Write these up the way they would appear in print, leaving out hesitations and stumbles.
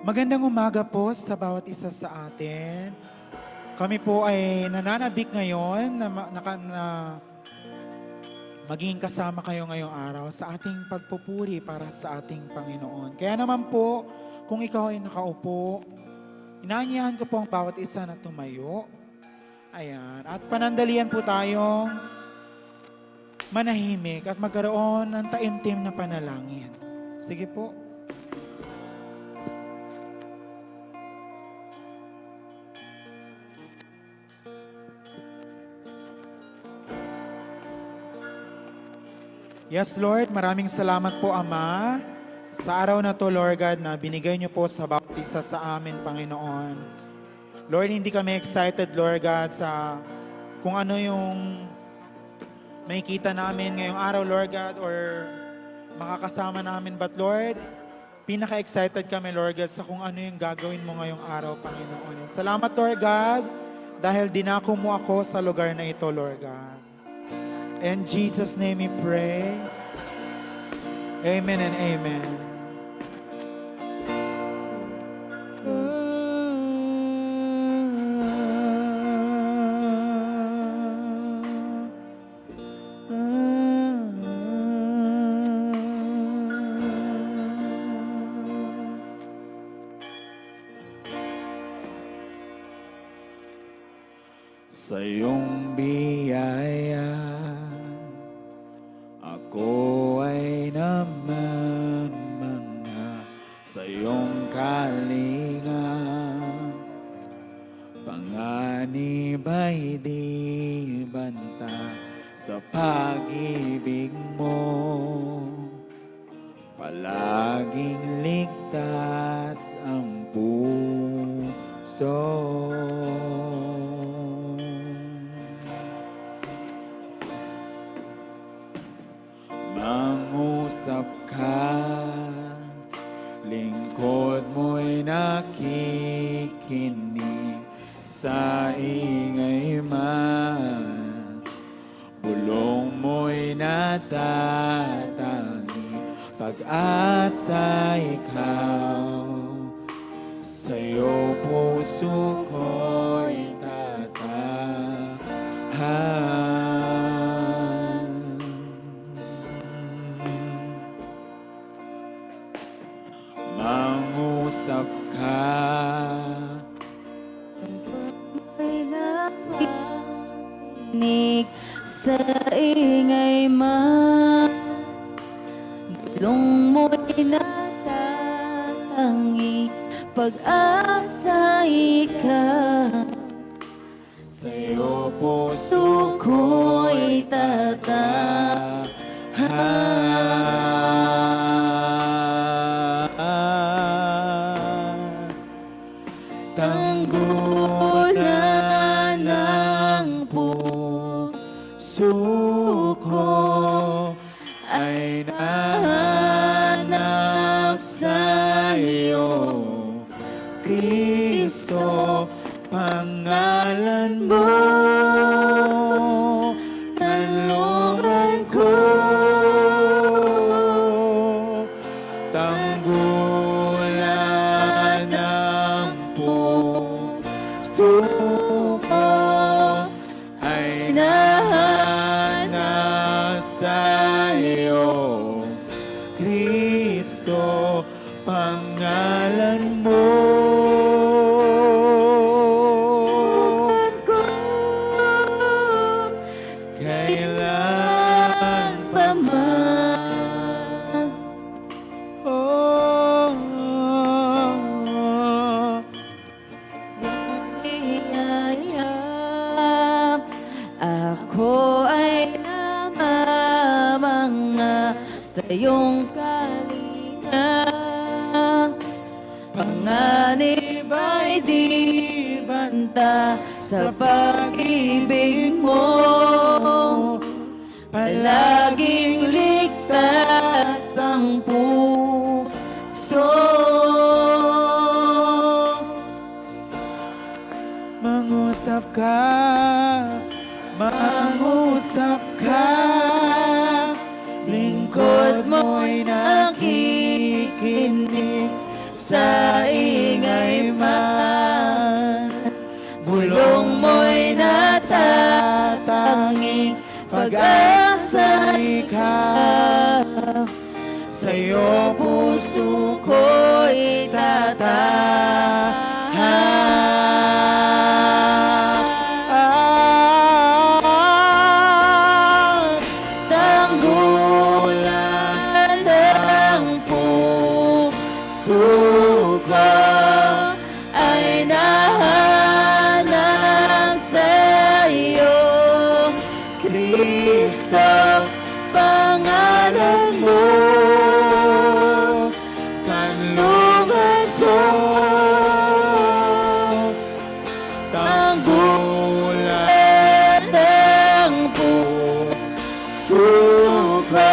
Magandang umaga po sa bawat isa sa atin. Kami po ay nananabik ngayon na maging kasama kayo ngayong araw sa ating pagpupuri para sa ating Panginoon. Kaya naman po, kung ikaw ay nakaupo, inaanyahan ko po ang bawat isa na tumayo. Ayan. At panandalian po tayong manahimik at magkaroon ng taimtim na panalangin. Sige po. Yes, Lord, maraming salamat po, Ama, sa araw na to, Lord God, na binigay niyo po sa bawat isa sa amin, Panginoon. Lord, hindi kami excited, Lord God, sa kung ano yung makikita namin ngayong araw, Lord God, or makakasama namin. But Lord, pinaka-excited kami, Lord God, sa kung ano yung gagawin mo ngayong araw, Panginoon. And salamat, Lord God, dahil dinako mo ako sa lugar na ito, Lord God. In Jesus' name we pray. Amen and amen. Sa iyong biyaya, ako ay namamanga. Sa iyong kalinga, panganib ay di banta. Sa pag-ibig mo, palaging ligtas ang puso. Mangusap ka, lingkod mo'y nakikinig. Sa ingay man, bulong mo'y natatangi. Pag-asa ikaw, sa'yo puso ko'y tatahan. Mangusap ka, Ay nakikinig sa ingay man, bulong mo'y natatangi. Pag-asa ikaw, sa'yo puso ko'y tatahan. Tanggulan ng puso ko ay nahanap sa'yo, Kristo, pangalan mo, kanlungan ko. Tanggulan ng puso ko ay nahanap sa'yo, Kristo, pangalan mo. Kailan pa man, oh, ako ay namamanga sa iyong kalinga. Panganib ay di banta sa pag-ibig mo, palaging ligtas ang puso. mangusap ka, mangusap ka, lingkod mo'y nakikinig sa iyo. sa'yo puso ko'y tatahan. Tanggulan ng puso ko ay nahanap sa'yo, Kristo, pangalan mo. Kanlungan ko, tanggulan Ng puso ko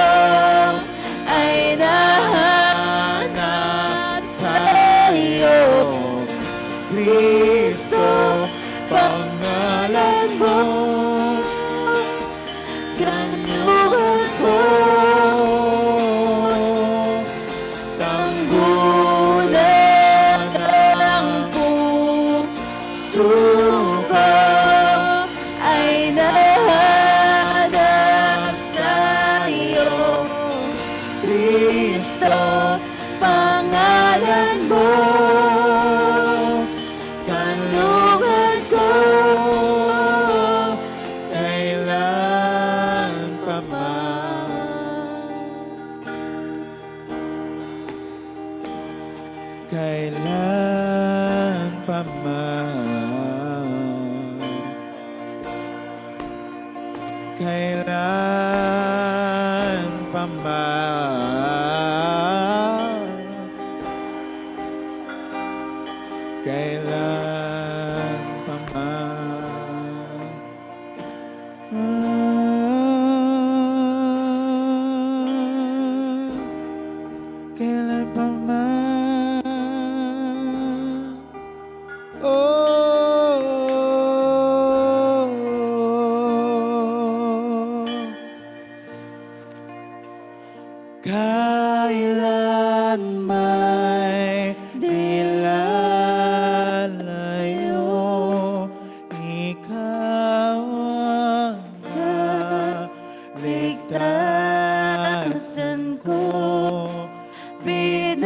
ay nahanap sa'yo, Kristo, pangalan mo. Kanlungan ko, tanggulan ng puso ko ay nahanap sa'yo, Kristo, pangalan mo. Kanlungan ko, Kailan pa man, kailan pa man, kailan pa man, kailan pa man. Kailan pa man. Kailan may dilalayo, ikaw ang kaligtasan ko. Binabalot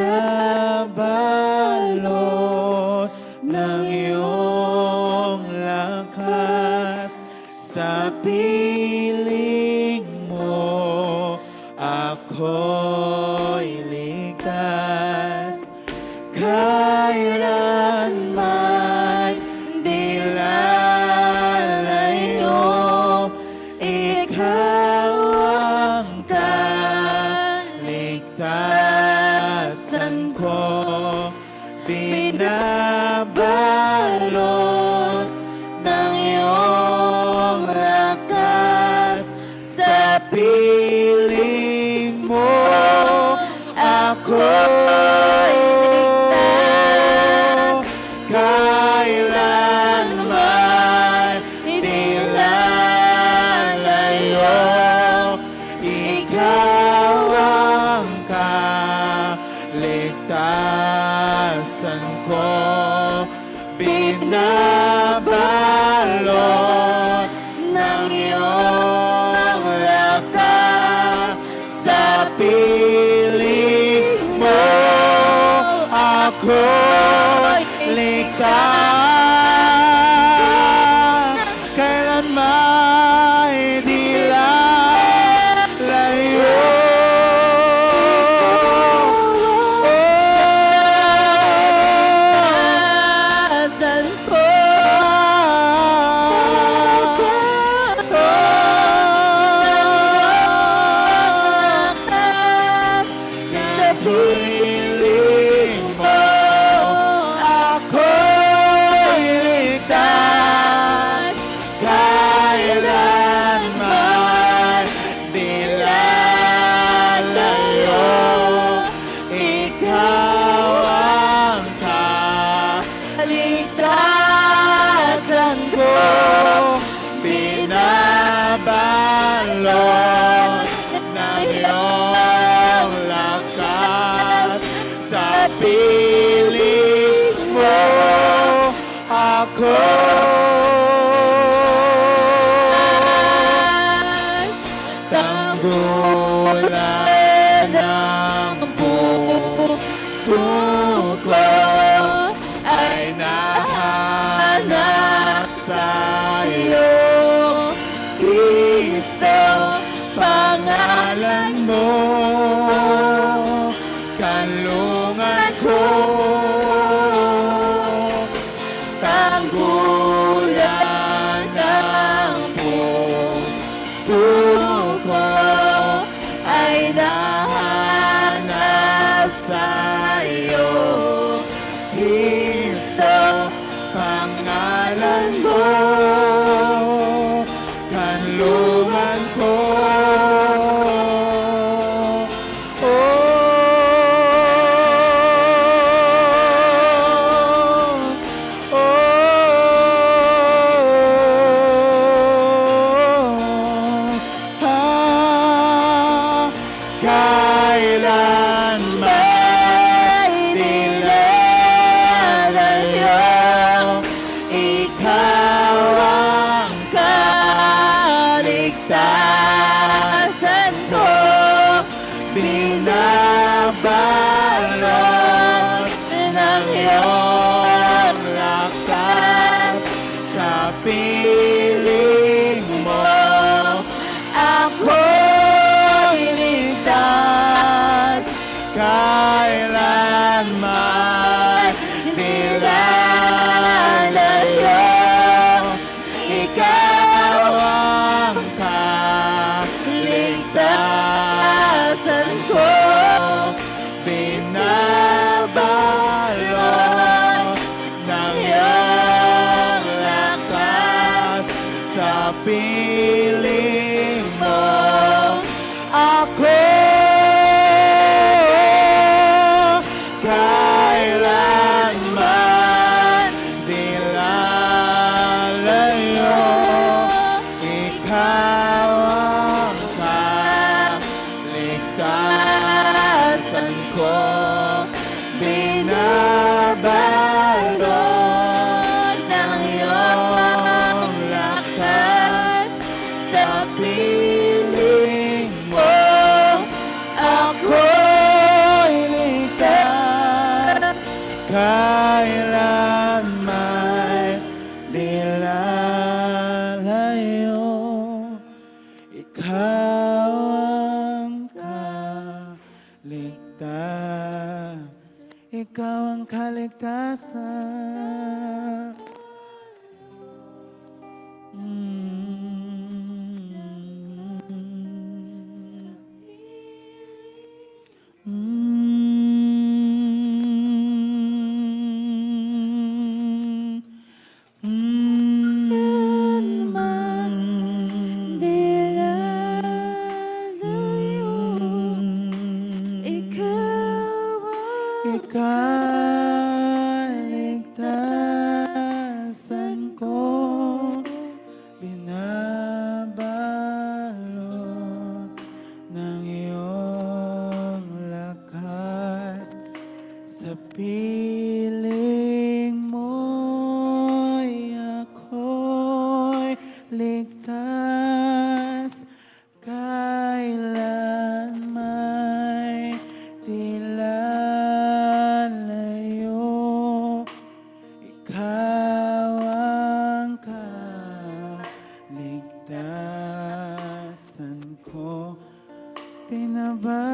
ng iyong lakas sa piling mo, ako'y ligtas. Kailan man dilalayo, ikaw ang kaligtasan ko. Binabalot ng iyong lakas sa piling mo, ako'y ligtas. Kailan man dilalayo, ikaw ang kaligtasan ko. Binabalot ng iyong lakas sa piling mo, ako'y ligtas. Kailan may dilalayo, Asan ko sa piling mo, ako'y ligtas. Kailan man dilalayo, ikaw ang kaligtasan ko. Binabalot ng iyong lakas sa piling mo, ako tanggulan ng ko ay nahanap sa iyo. Kristo, Pangalan mo, kanlungan ko, tanggulan ng puso ko ay nahanap sa iyo. Kristo, pangalan mo, kanlungan ko. Kailanman di lalayo, ikaw ang kaligtasan ko, binabalot ng iyong lakas sa piling mo. Ako'y ligtas, kailanman di lalayo, ikaw ang kaligtasan ko, binabalot ng iyong lakas sa piling mo. Ako kailanman di lalayo, ikaw ang kaligtasan ko, binabalot ng iyong lakas sa piling mo. Ako'y ligtas, kailanman di lalayo, ikaw ang kaligtas, ikaw ang kaligtasan. Kaligtasan ko, binabalot ng iyong lakas sa piling mo'y ako'y ligtas, kailanman di lalayo, ikaw ang kaligtasan ko, binabalot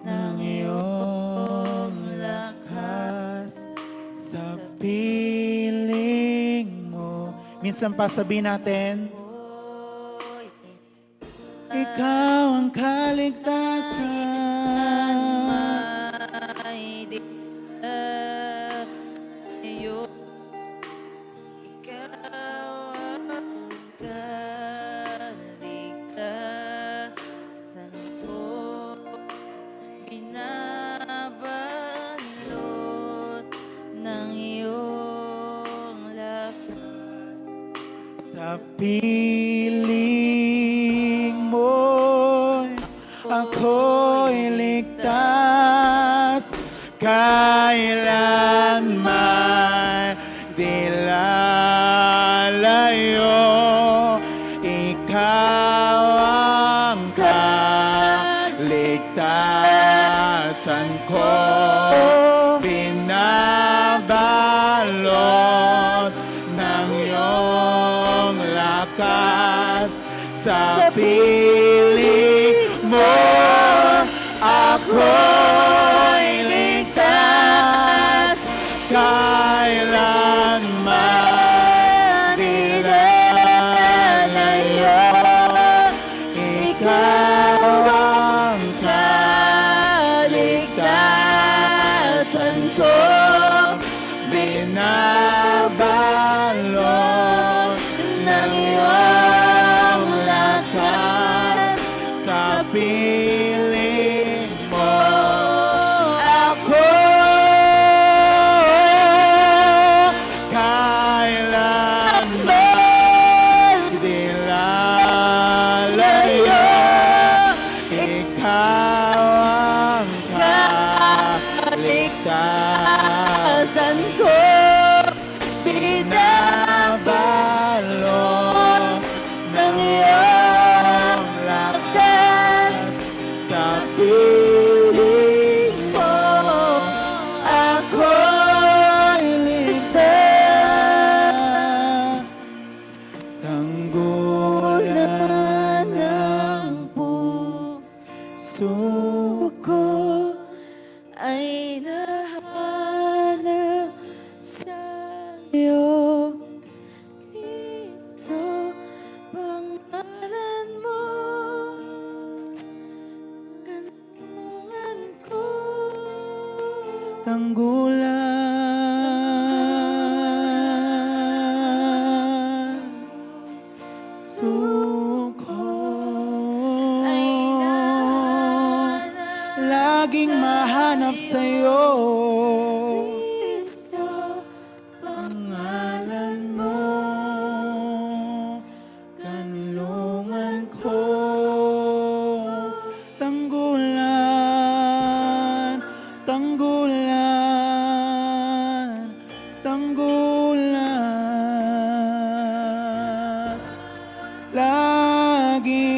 ng iyong lakas sa piling mo. Minsan pa sabihin natin, ikaw ang kaligtasan. Sa piling mo, ako'y ligtas, kailanman di lalayo, ikaw ang kaligtasan kalooban ko binabalot ng iyong lakas. Sa piling mo ako'y ligtas, kailanman di lalayo. Ikaw ang kaligtasan ko, binabalot ng iyong lakas. Sa piling mo ako kailanman di lalayo. Ikaw ang kaligtasan ko, binabalot ng iyong lakas. Sa piling mo ako'y ligtas. Tanggulan ng puso ko ay nahanap sa'yo, Kristo, pangalan mo, kanungan ko. Tanggulan suko Ay nahanap laging mahanap sa'yo. Kristo, Pangalan mo, kanlungan ko. Tanggulan, tanggulan, tanggulan. Lagi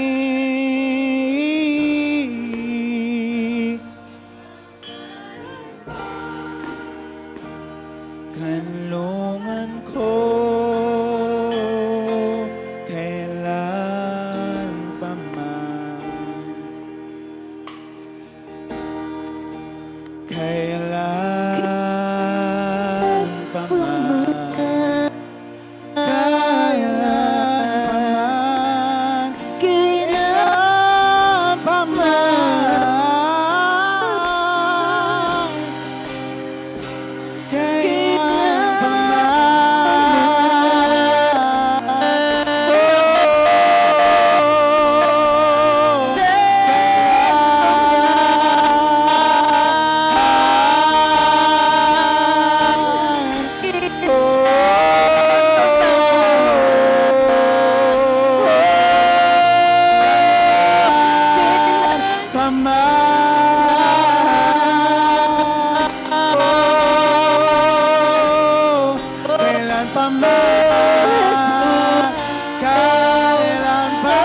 kanlungan ko, kailan pa man, kailan pa man, kailan pa man, kailan pa kailan pa man, kailan pa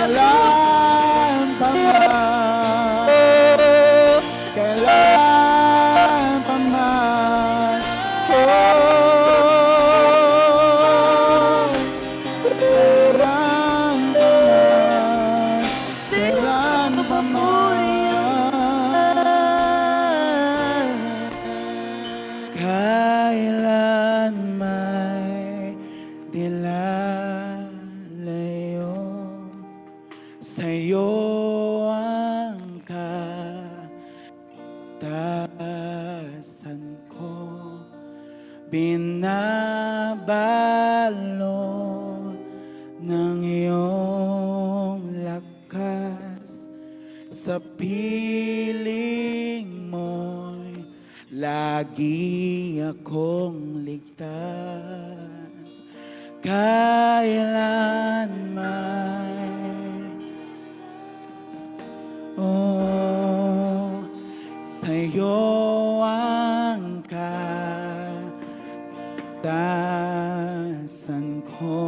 kailan pa man, kailan pa man, kailan pa man, kailan may dilalayo. Sa'yo ang katasan ko, binabalot ng iyong lakas. Sa piling mo'y lagi akong ligtas, kailanman. Sa'yo ang kaligtasan ko.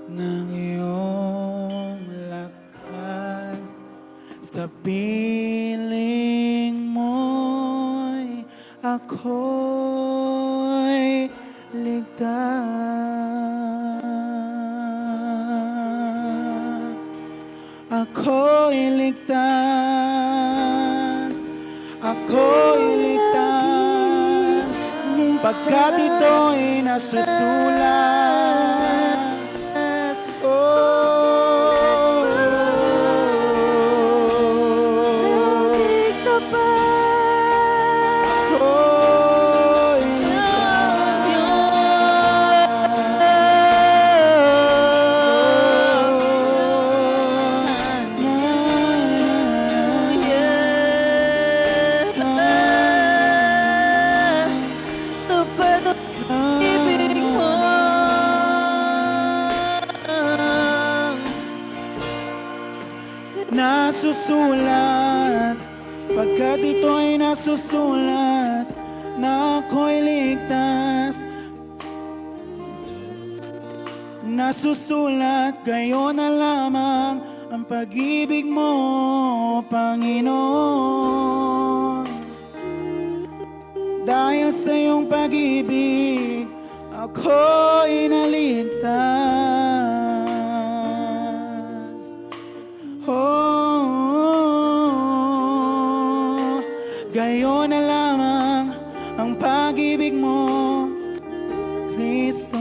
Ng iyong lakas sa piling mo'y ako'y ligtas. Ako'y ligtas. Ako'y ligtas. Pagkat ito'y nasusulat. Nasusulat, pagkat ito'y nasusulat, na ako'y ligtas. Nasusulat, kayo na lamang ang pag-ibig mo, Panginoon. Dahil sa iyong pag-ibig, ako'y naligtas. Oh, gayon na lamang ang pag-ibig mo, Kristo.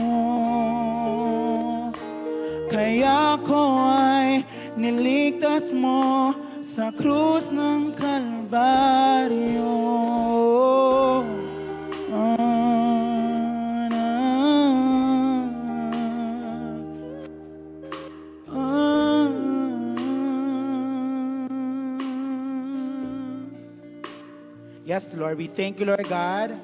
Kaya ko ay niligtas mo sa krus ng Kalbaryo. Yes, Lord, we thank you, Lord God.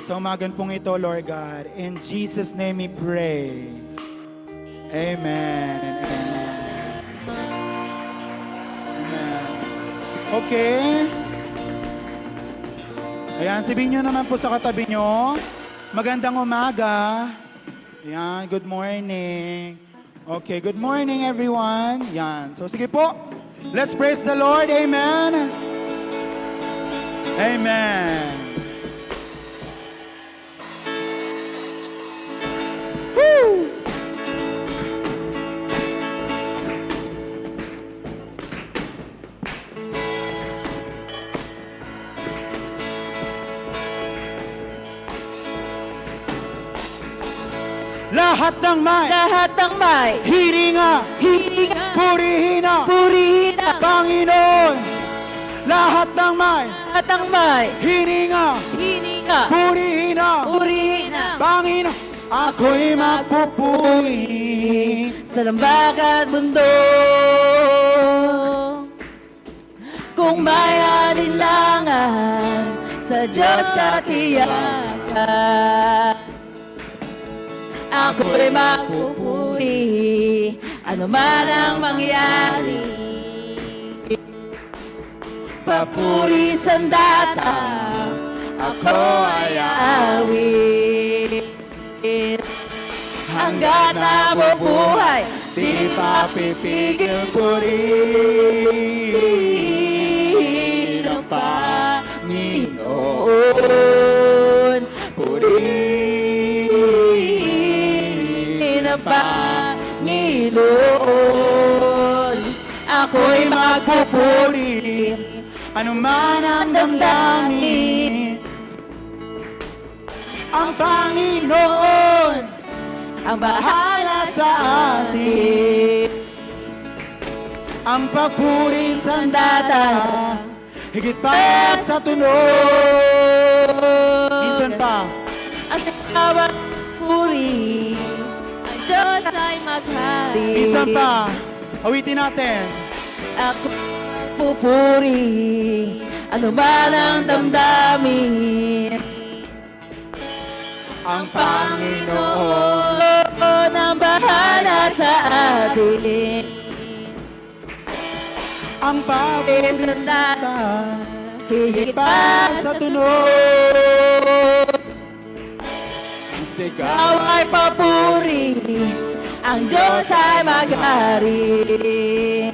Sa umagan pong ito, Lord God, in Jesus' name we pray. Amen and amen. Amen. Okay. Ayan, sabihin nyo naman po sa katabi nyo, magandang umaga. Ayan, good morning. Okay, good morning everyone. Ayan, so sige po, let's praise the Lord. Amen. Amen. Woo! Lahat ng may hiringa, purihin na, Panginoon. Lahat ng may hininga, purihin na, Panginoon. Ako'y magpupuri sa lambagat mundo. Kung may alinlangan, sa Diyos katiyakan. Ako'y magpupuri, ano man ang mangyari. Papuri sandata, ako ay aawit. Hanggat nabubuhay, di papipigil purihin ang Panginoon. Purihin ang Panginoon. Ako'y magpupuri, Ano man ang damdamin, ang Panginoon ang bahala sa atin. ang pagpuri sandata, higit pa sa tunog. Minsan pa, Ang bawat puri, ang Diyos ay maghari. minsan pa, awitin natin. Ako pupuri, ano man ang damdamin. Ang Panginoon ang bahala sa atin. ang pagpuri Sandata, sandata, higit pa sa tunog. Ang Ikaw sigaw ay papuri, ang Diyos ay mag-ari.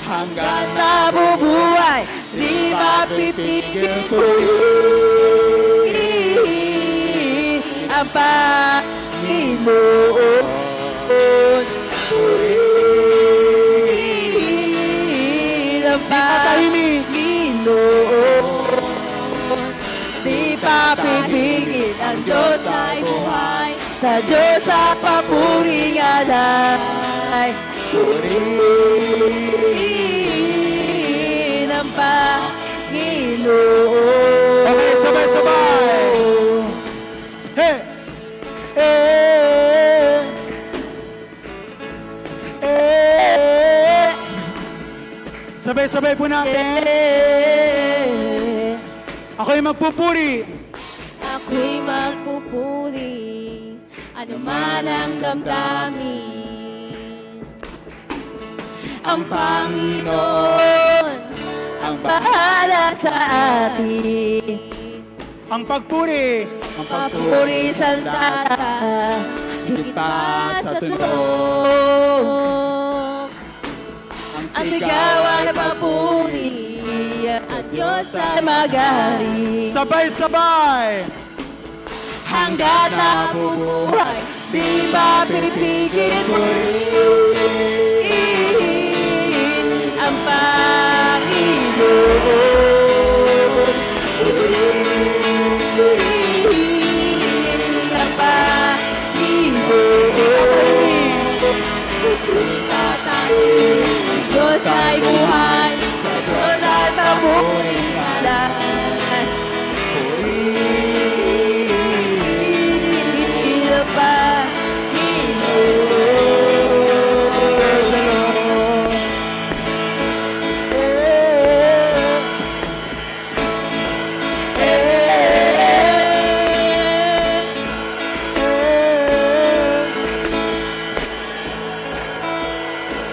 hanggang Nabubuhay, di mapipigil ko ang Panginoon. Ang Panginoon. Di papipigil, ang Diyos ay buhay. Sa Diyos ang papuring alay. Purihin ang Panginoon. Okay, sabay-sabay. Hey! Eh! Eh! Sabay-sabay po natin. Ako'y magpupuri. Ako'y magpupuri, ano man ang damdamin. Ang Panginoon ang bahala sa atin. Ang pagpuri. Ang Papuri sa tata, higit pa sa tunog. Ang sigaw ay papuri, at Diyos ay mag-ari. Sabay-sabay. Hanggat nabubuhay, di mapipigil purihin ang Panginoon. Purihin ang Panginoon. Itatayin, Diyos ay buhay, sa Diyos ay mabuting alam. Purihin ang Panginoon.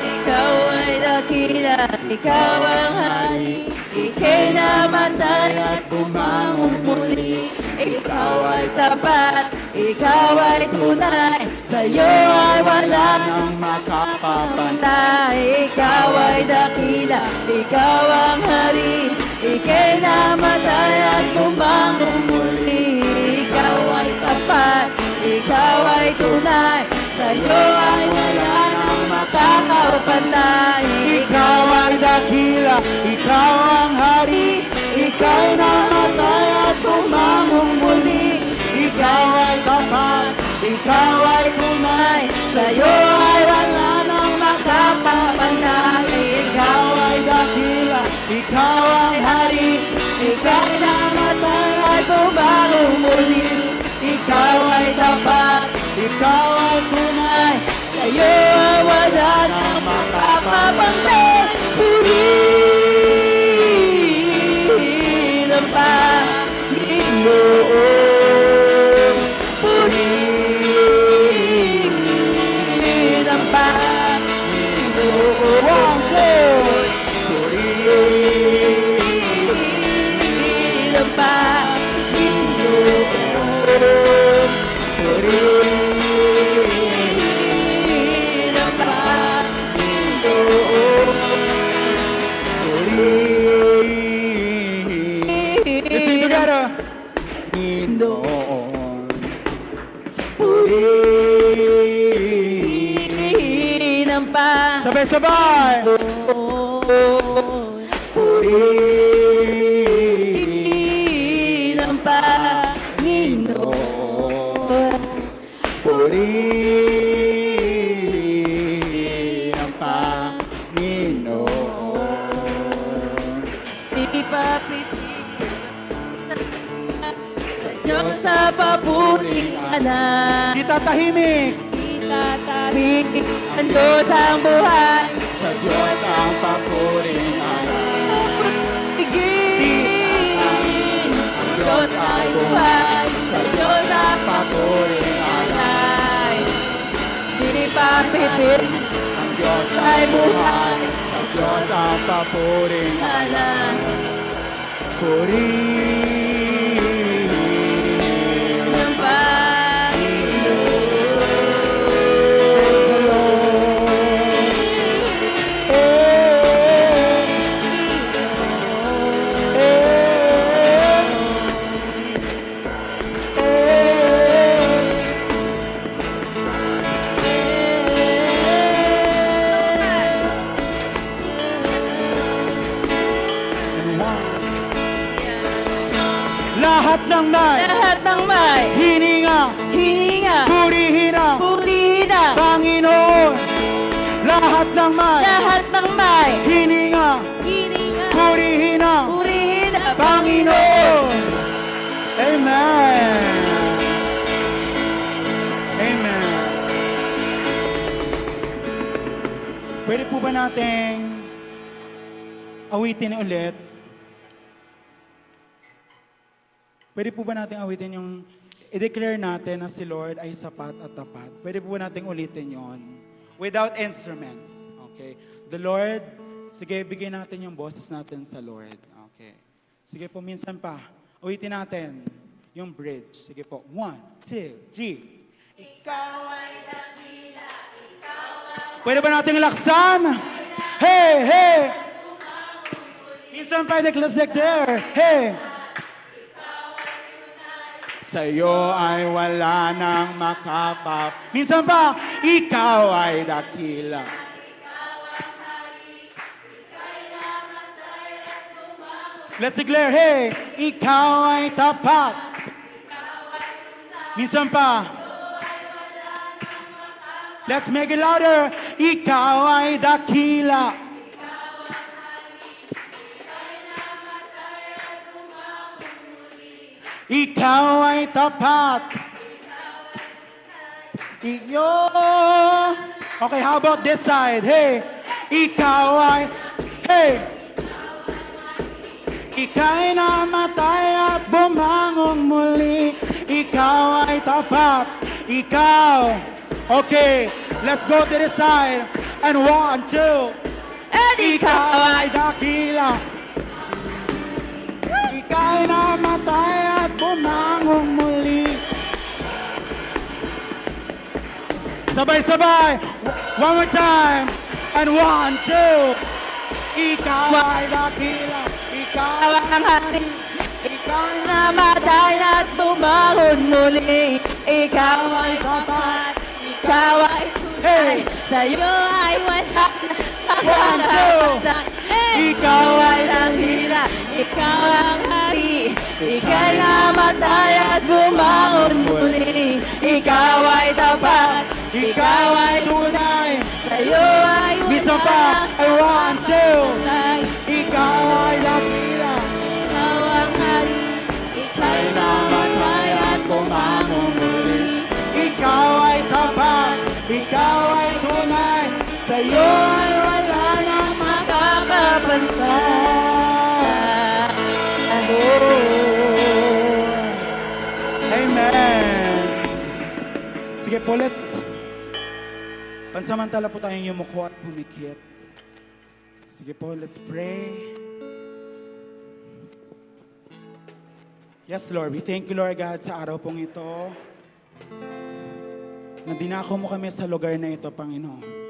Ikaw ay dakila, ikaw ang hari, ika'y namatay at bumangon muli. Ikaw ay tapat, ikaw ay tunay, sa'yo ay wala nang makapapantay. Ikaw ay dakila, ikaw ang hari, ika'y namatay at bumangon muli. Ikaw ay tapat, ikaw ay tunay, sa'yo ay wala nang makakapantay. Ikaw ay dakila, ikaw ang hari, ika'y namatay at bumangong muli. Ikaw ay tapat, ikaw ay tunay, Sa'yo ay wala nang makapapantay. ikaw ay dakila, ikaw ang hari, Ikaw namatay at bumagong muli. ikaw ay tapat, ikaw ay tunay, Sa'yo ay wala nang makakapantay. Purihin ang Panginoon. Purihin ang Panginoon. 1, 2, Purihin ang Panginoon. Purihin ang Panginoon. Let's sing together. Panginoon. Purihin ang Panginoon. Sabay-sabay. Purihin ang Panginoon. Purihin ang Panginoon. Di pa pipigil sa Diyos sa papuring anak. Di tatahimik. Itatapik ang Diyos ang buhay. Sa Diyos ang papuring alam. Pigil ang Diyos ay buhay. Sa Diyos ang Papuring alay. Di pa pipigil ang Diyos ay buhay. Sa Diyos ang papuring Alam purihin. ng Panginoon. Lahat ng may Lahat ng may hininga, hininga, purihin ang purihin ang Panginoon. Lahat ng may lahat ng may hininga, hininga, purihin ang purihin ang Panginoon. Amen. Amen. Pwede po ba nating awitin ulit? Pwede po ba nating awitin yung i-declare natin na si Lord ay sapat at tapat? Pwede po ba nating ulitin yon without instruments? Okay. The Lord, sige, bigyan natin yung boses natin sa Lord. Okay. Sige po, minsan pa. Awitin natin yung bridge. Sige po. 1, 2, 3. Ikaw ay dakila, pwede ba nating laksan? Hey, hey! Minsan pa, let's declare. Hey! Sa'yo ay wala nang makapap. Minsan pa, ikaw ay dakila. Let's declare, hey, ikaw ay tapat. Minsan pa, let's make it louder. Ikaw ay dakila. Ikaw ay tapat. Okay, how about this side? Hey, ikaw ay, hey, ika'y namatay at bumangong muli. Ikaw ay tapat. Ikaw. Okay, let's go to this side. And 1, 2. And Ikaw ay dakila. Ika'y namatay at bumangong muli. Sabay-sabay. One more time. And 1, 2. Ikaw ay dakila. Ikaw ang hari. Ikaw ay Namatay at bumangon muli. Ikaw ay sapat. Ikaw ay tunay. Sa'yo ay wala One, two. Ikaw ay dakila. Ikaw ang hari. Ika'y namatay at bumangon muli. Ikaw ay tapat. Ikaw ay tunay. Sa'yo ay Misa wala pa. Ay 1, 2. tunay. Ikaw ay dakila. Ikaw ang hari. Ika'y namatay at bumangon muli. Ikaw ay tapat. Ikaw ay tunay. Sa'yo ay wala nang Makakapantay. Amen. Sige po, let's pansamantala po tayong yumuko at pumikit. Sige po, let's pray. Yes, Lord, we thank you, Lord God, sa araw pong ito. Na dinako mo kami sa lugar na ito, Panginoon.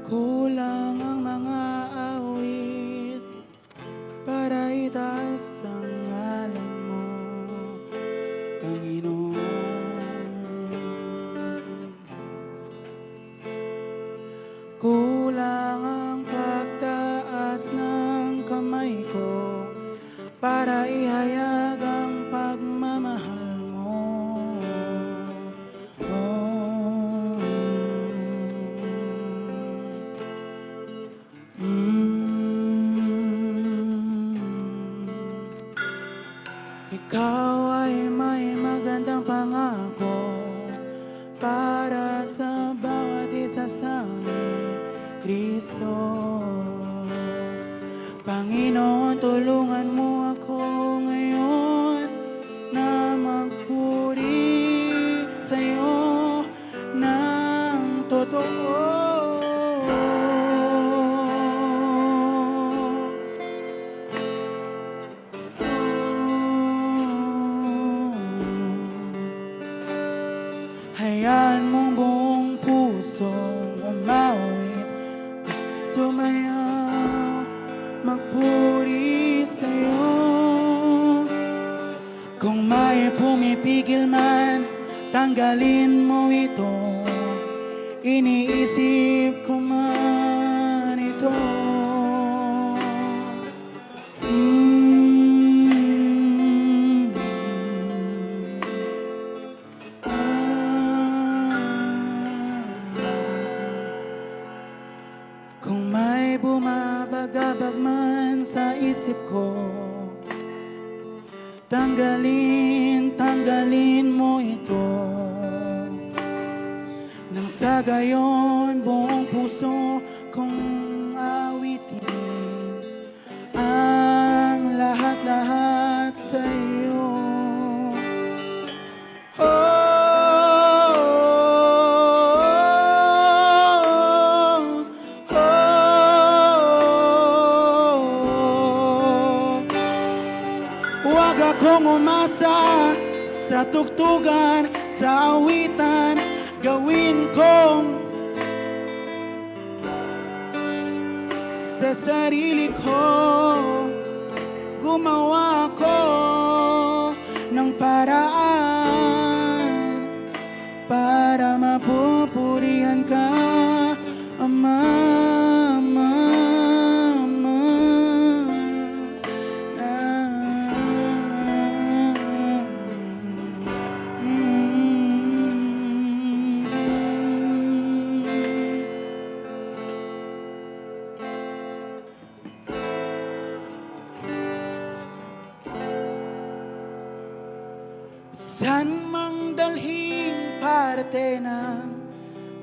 Kulang ang mga awit para itaas ang ngalan mo, Panginoon. Kulang ang pagtaas ng kamay ko para ihayag ang pagmamahal mo. Ikaw ay may magandang pangako para sa bawat isa sa amin, Kristo. Panginoon, tulungan mo ako ngayon na magpuri sa'yo ng totoo. Hayaan mong buong pusong umawit, sumayaw, magpuri sa'yo. Kung may pumipigil man, tanggalin mo ito. Iniisip ko man ito. Kung may bumabagabag man sa isip ko, tanggalin mo ito. Nang sa gayon, buong puso kong awitin ang lahat-lahat sa iyo. Huwag akong umasa sa tugtugan, sa awitan, gawin kong sa sarili ko. Gumawa ko ng paraan para mapupurihan ka, Ama. San mang dalhing parte ng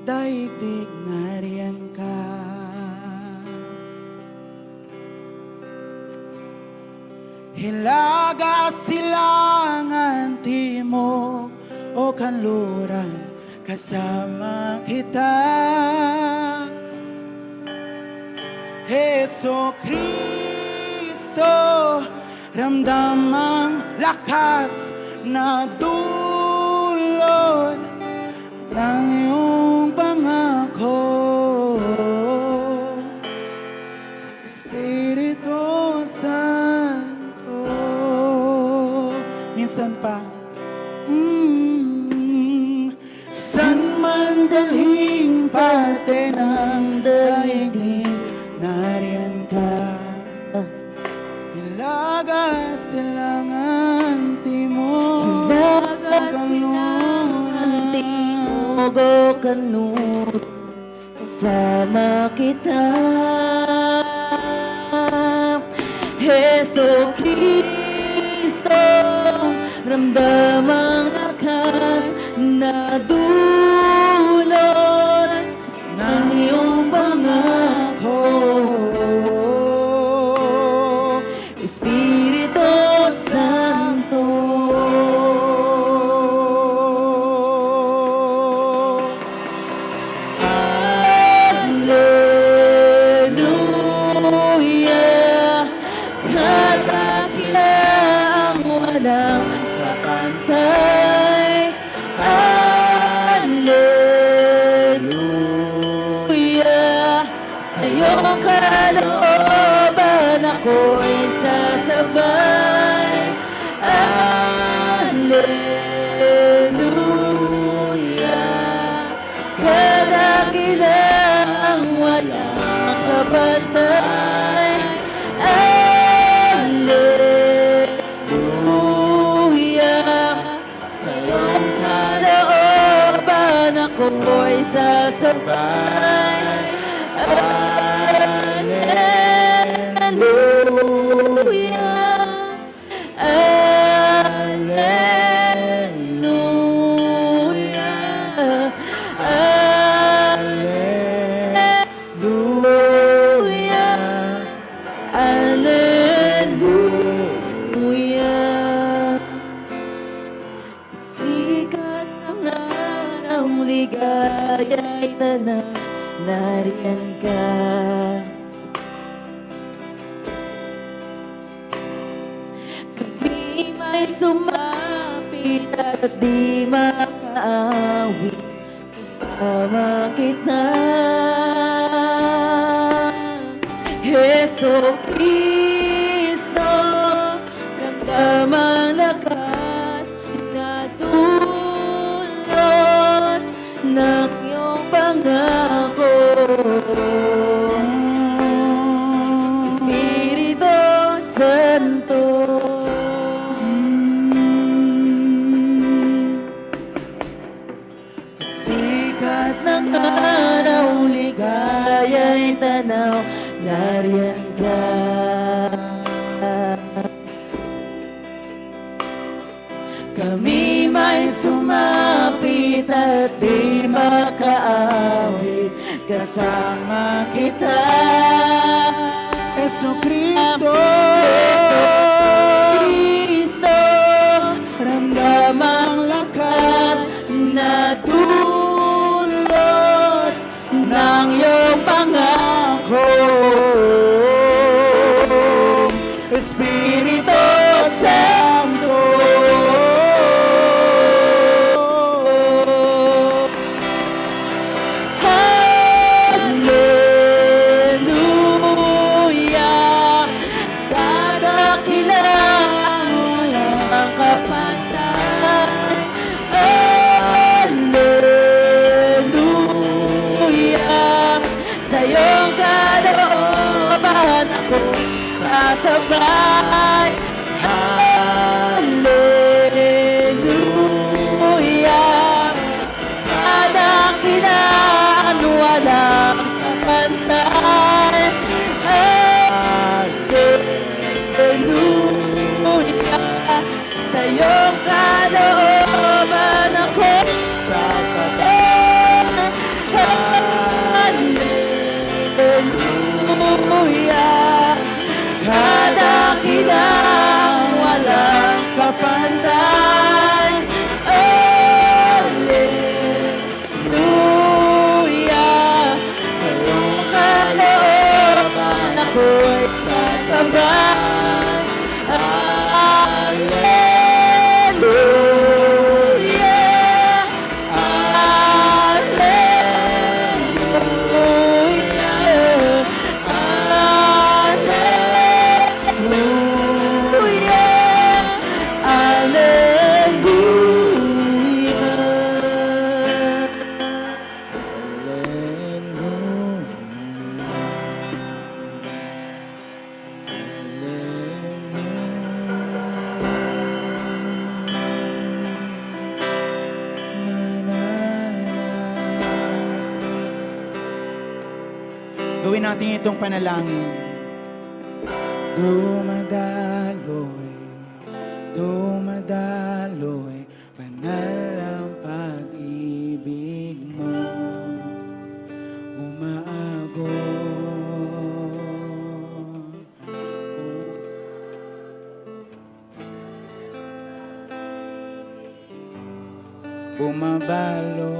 daigdig, nariyan ka. Hilaga, silangan, timog o kanluran, kasama kita. Heso Kristo, ramdam ang lakas na dulot ng iyong pangako. Espiritu Santo. Minsan pa, san man dalhing parte ng daigdig, nariyan ka. Hilaga, silangan, timog, Mogo kanun, kasama kita. Heso Kristo, ramdam ang lakas na dulot ng iyong pangako. Espiritu Santo. Kapantay, Alleluia. Sa iyong kalooban ako'y sasabay. Alleluia. Kadakilang walang kapantay. Ako'y sasabay. Alleluia. tanaw, nariyan ka. Kami may sumapit at di makaawit, kasama kita. Heso Kristo, ramdamang lakas na dulot ng iyong pangako. Espiritu Santo, sikat ng araw, ligaya'y tanaw, nariyan ka. Kami may sumapit at di makaawit, kasama kita. Yesu Kristo, Kristo, ramdamang lakas na dulot ng iyong pangako. Espiritu Santo, Hallelujah, kadakilang walang kapantay. Hallelujah, sa iyong kalooban ako sasabay. Hallelujah, kadakilaan walang kapantay. Hallelujah, sa iyong kalooban ako sasabay. Hallelujah, kadakilang walang kapantay. Hallelujah, sa iyong kalooban ako'y sasabay. Hallelujah, hallelujah, gawin natin itong panalangin. Dumadaloy, dumadaloy, banal ang pag-ibig mo. Umaagos, bumabalo.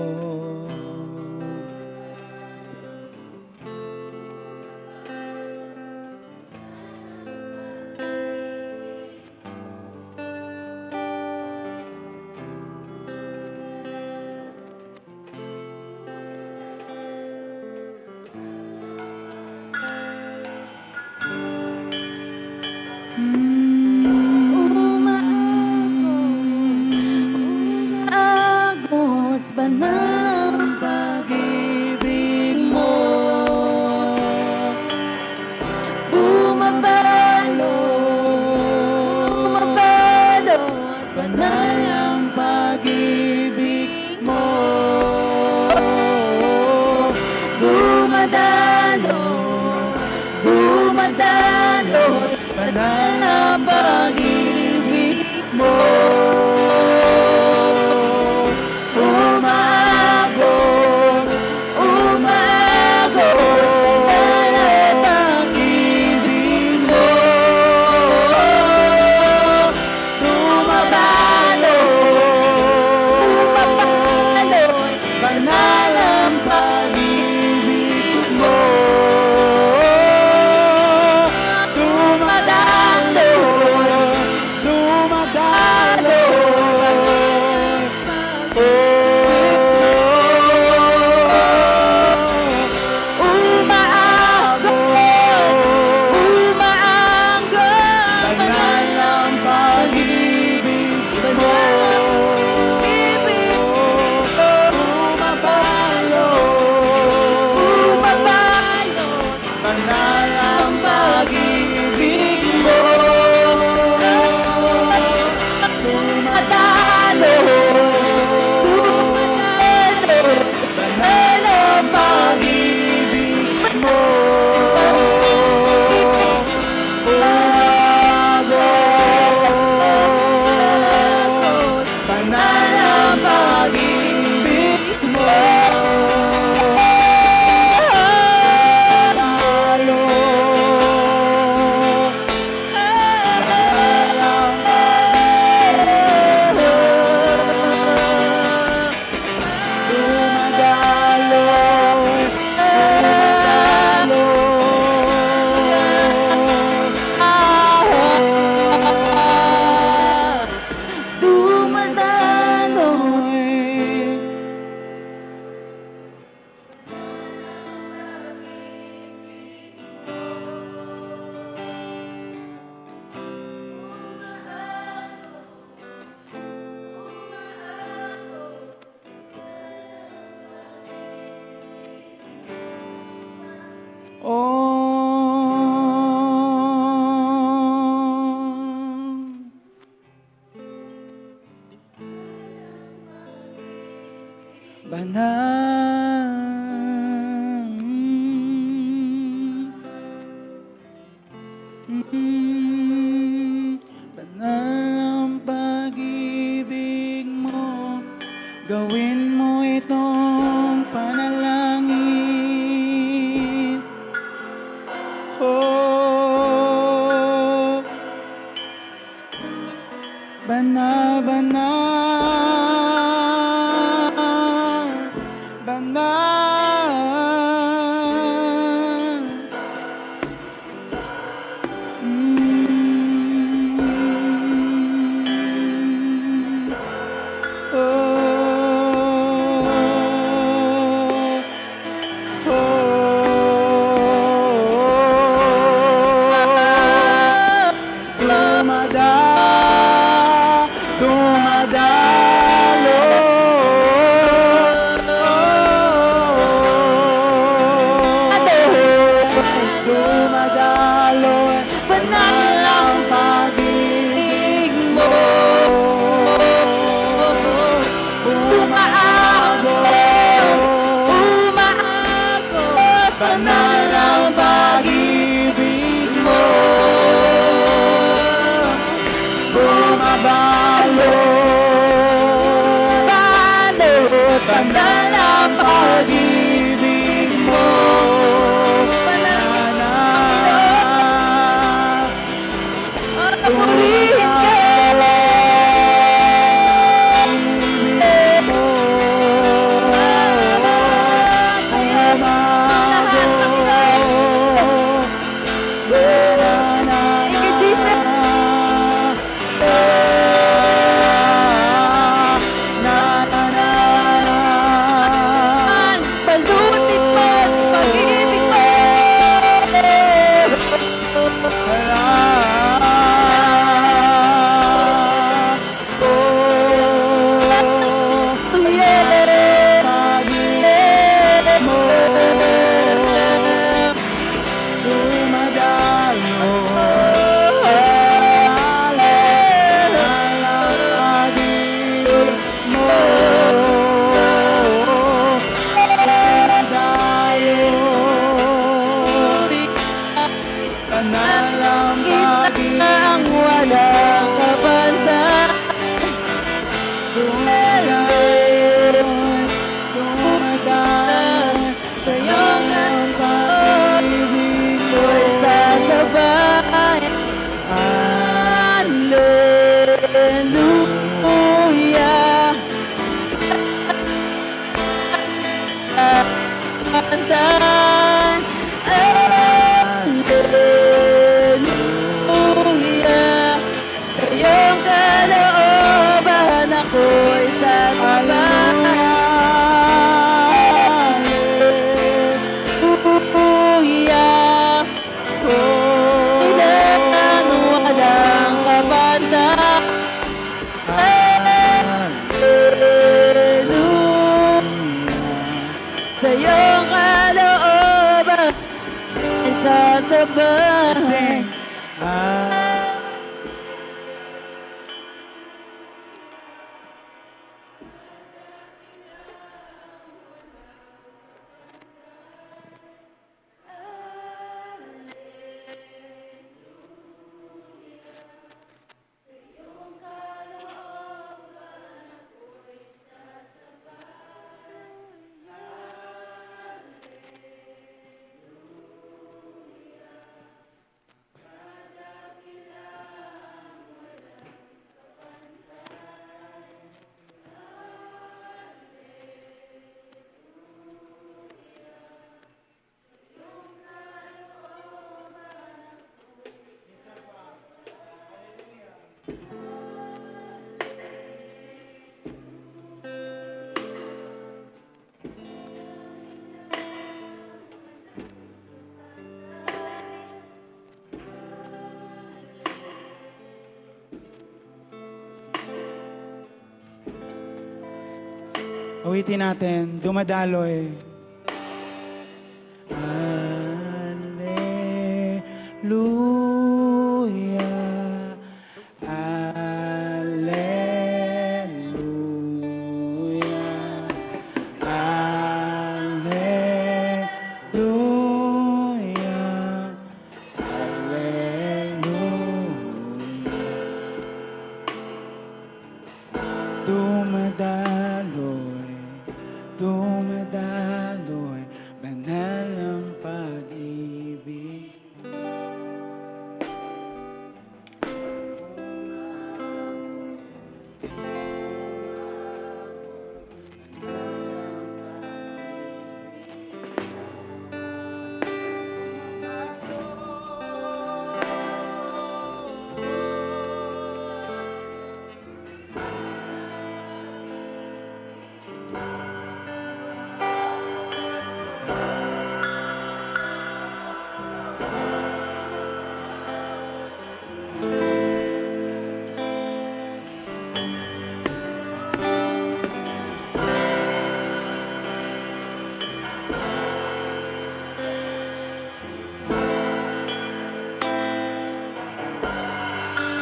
umaagos ba ng pag-ibig mo? Bumabalo, bumabalo, at banal ang pag-ibig mo. Dumadalo, dumadalo, banal ang pag-ibig mo. Umaagos, umaagos, banal ang pag-ibig mo. Dumabalo, dumabalo, banal ang pag-ibig mo. banal. Banal ang pag-ibig mo, gawin mo itong panalangin. Oh, banal, banal, banal. Dumadalo. Dumadalo. Banal ang pag-ibig mo. Umaagos, umaagos, banal ang pag-ibig mo. Bumabalo. Balot, Banal ang pag-ibig mo. purihin ka. Thank you, Jesus. Palutin mo ang pag-ibig mo. Ang walang kabanda. Sa'yo ang pag-ibig mo'y sasabay. Hallelujah. Andan. Hallelujah. Sa iyong kalooban ako'y sasabay. Hallelujah. Ilan walang kabanda. Hallelujah. Sa iyong kalooban ay sasabay. Awitin natin, dumadaloy. Hallelujah. Hallelujah. dumadaloy, dumadaloy, banal ang pag-ibig.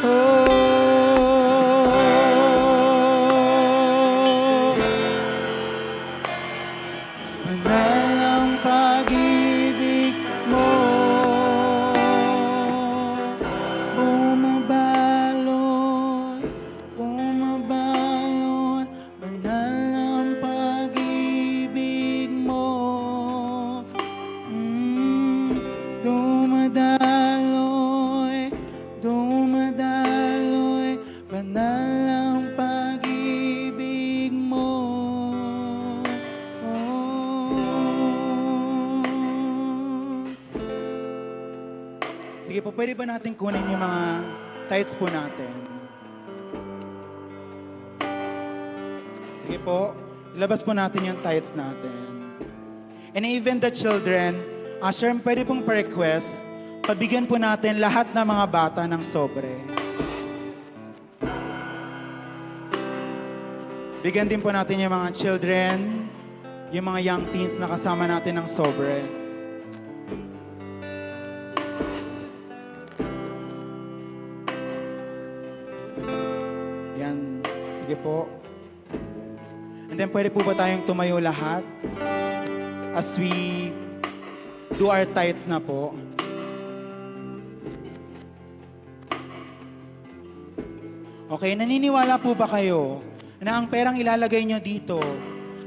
Oh, banal ang pag-ibig mo, bumabalot, bumabalot, banal ang pag-ibig mo. Dumadaloy, dumadaloy, banal ang pag-ibig mo. Oh. Sige po, pwede ba natin kunin yung mga tights po natin? Sige po, ilabas po natin yung tights natin. And even the children, Sir, pwede pong pa-request, pabigyan po natin lahat ng mga bata ng sobre. Bigyan din po natin yung mga children, yung mga young teens na kasama natin ng sobre. Yan, sige po. And then pwede po ba tayong tumayo lahat as we do our tithes na po? Okay, naniniwala po ba kayo na ang perang ilalagay nyo dito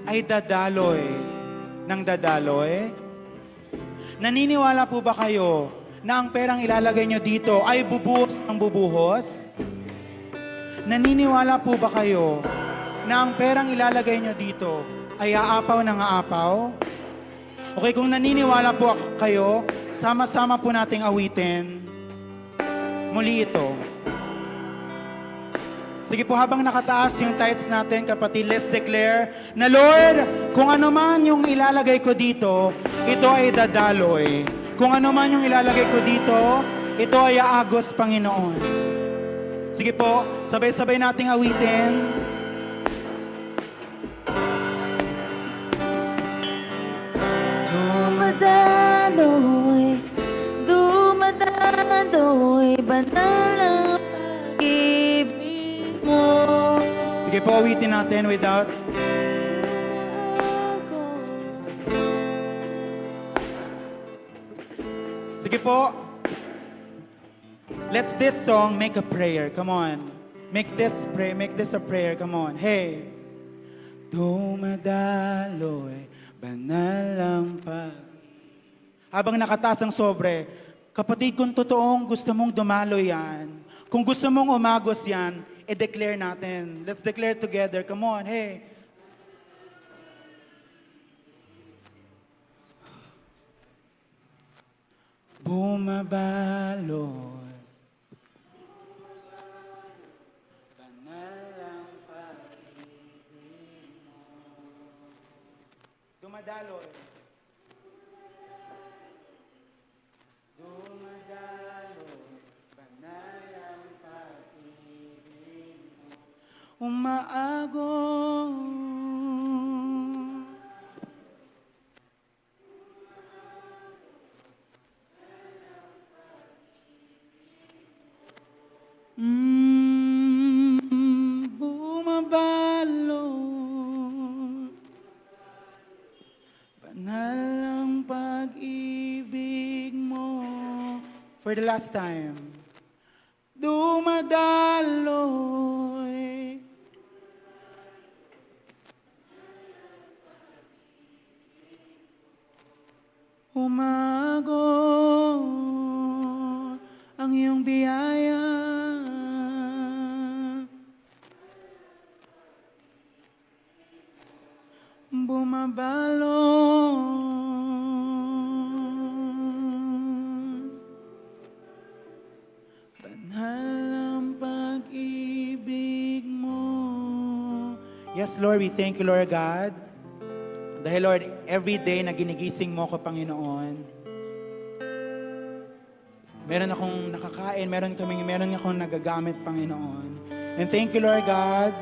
ay dadaloy ng dadaloy? Naniniwala po ba kayo na ang perang ilalagay nyo dito ay bubuhos ng bubuhos? Naniniwala po ba kayo na ang perang ilalagay nyo dito ay aapaw ng aapaw? Okay, kung naniniwala po kayo, sama-sama po nating awitin muli ito. Sige po, habang nakataas yung tithes natin, kapatid, let's declare na Lord, kung ano man yung ilalagay ko dito, ito ay dadaloy. Kung ano man yung ilalagay ko dito, ito ay aagos, Panginoon. Sige po, sabay-sabay nating awitin. Dumadaloy, dumadaloy, banal ang pag-ibig mo. Sige po, awitin natin without. Sige po. Let's this song make a prayer. Come on. Make this a prayer. Come on. Hey. Dumadaloy, banal ang pag. Habang nakataas ang sobre, kapatid, kung totoong gusto mong dumalo yan, kung gusto mong umagos yan, i-declare natin. Let's declare together. Come on. Hey. Bumabaloy. Banal ang pag-ibig mo. Dumadaloy. Dumadaloy. Banal ang pag-ibig mo. Umaagos. Bumabalo, banal ang pag-ibig mo. For the last time. Dumadaloy, mabalon. Banal ang pag-ibig mo. Yes, Lord, we thank you, Lord God. Dahil, Lord, every day na ginigising mo ko, Panginoon, meron akong nakakain, meron akong nagagamit, Panginoon. And thank you, Lord God.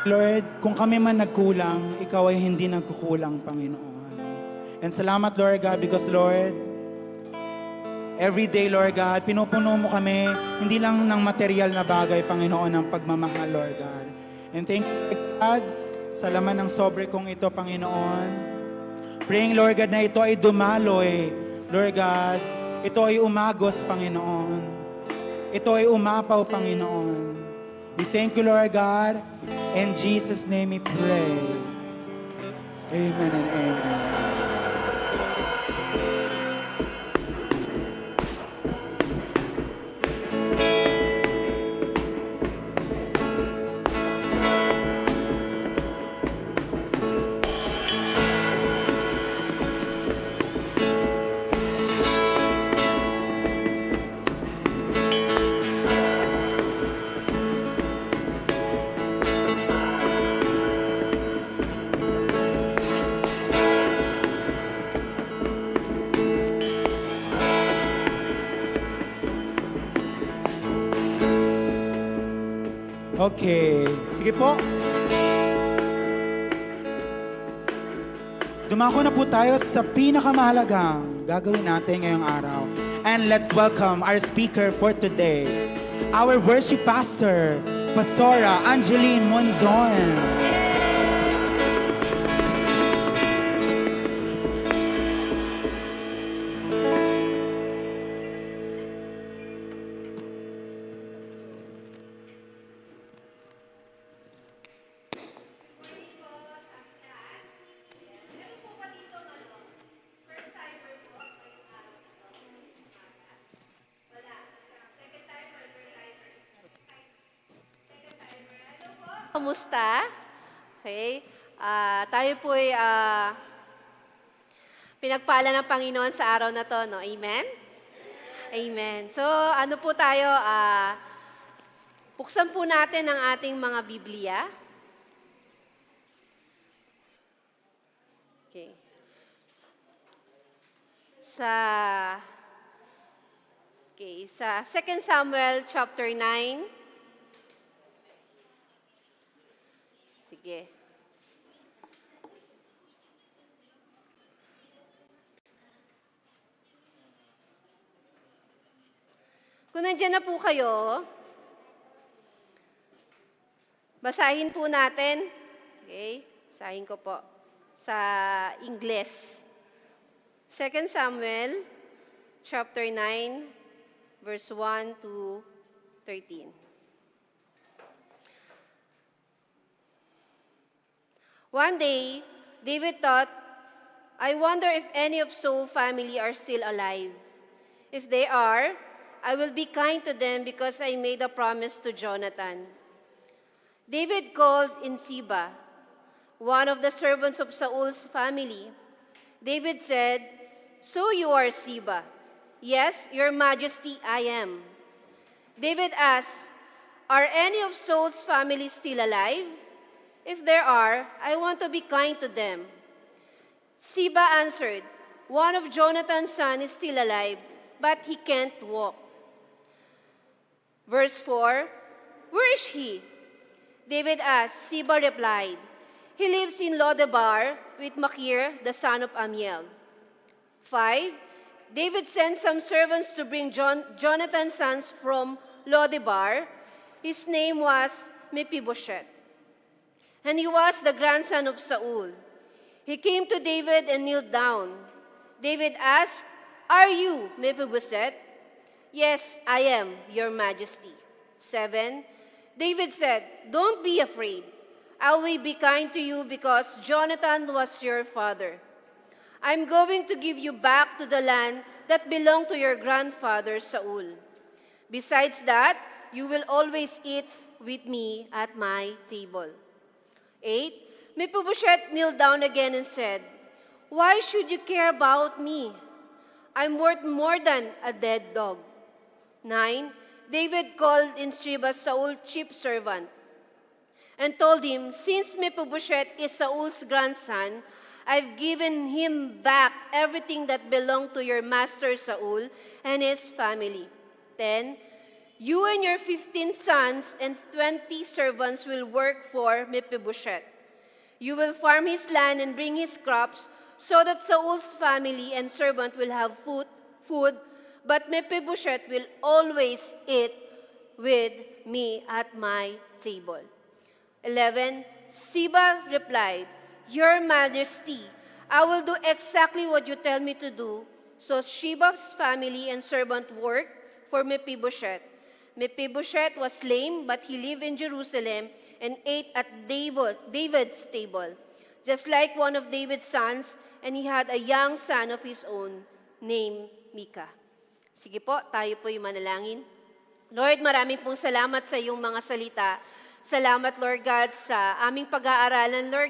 Lord, kung kami man nagkulang, ikaw ay hindi nagkukulang, Panginoon. And salamat, Lord God, because, Lord, every day, Lord God, pinupuno mo kami, hindi lang ng material na bagay, Panginoon, ng pagmamahal, Lord God. And thank you, God, sa laman ng sobre kong ito, Panginoon. Praying, Lord God, na ito ay dumaloy, Lord God. Ito ay umagos, Panginoon. Ito ay umapaw, Panginoon. We thank you, Lord God. In Jesus' name we pray. Amen and amen. Okay. Sige po. Dumako na po tayo sa pinakamahalagang gagawin natin ngayong araw. And let's welcome our speaker for today, our worship pastor, Pastora Angeline Monzon. Kamusta? Okay. Tayo po'y pinagpala ng Panginoon sa araw na to, no? Amen? Amen. So, ano po tayo? Buksan po natin ang ating mga Biblia. Okay. Sa 2 Samuel chapter 9. Sige. Kung nandiyan na po kayo, basahin po natin. Okay? Basahin ko po sa Ingles. 2 Samuel chapter 9, verse 1 to 13. One day, David thought, I wonder if any of Saul's family are still alive. If they are, I will be kind to them because I made a promise to Jonathan. David called in Siba, one of the servants of Saul's family. David said, So you are Siba. Yes, your majesty, I am. David asked, Are any of Saul's family still alive? If there are, I want to be kind to them. Siba answered, One of Jonathan's sons is still alive, but he can't walk. Verse 4, Where is he? David asked. Siba replied, He lives in Lodebar with Machir, the son of Amiel. 5, David sent some servants to bring Jonathan's sons from Lodebar. His name was Mephibosheth, and he was the grandson of Saul. He came to David and kneeled down. David asked, Are you Mephibosheth? Yes, I am, your majesty. 7, David said, Don't be afraid. I will be kind to you because Jonathan was your father. I'm going to give you back to the land that belonged to your grandfather Saul. Besides that, you will always eat with me at my table. 8, Mephibosheth kneeled down again and said, "Why should you care about me? I'm worth more than a dead dog." 9. David called in Ziba, Saul's chief servant, and told him, "Since Mephibosheth is Saul's grandson, I've given him back everything that belonged to your master Saul and his family." 10. You and your 15 sons and 20 servants will work for Mephibosheth. You will farm his land and bring his crops so that Saul's family and servant will have food, but Mephibosheth will always eat with me at my table. 11. Ziba replied, "Your Majesty, I will do exactly what you tell me to do." So Ziba's family and servant worked for Mephibosheth. Mephibosheth was lame, but he lived in Jerusalem and ate at David's table, just like one of David's sons, and he had a young son of his own named Micah. Sige po, tayo po yung manalangin. Lord, maraming pong salamat sa iyong mga salita. Salamat, Lord God, sa aming pag-aaralan, Lord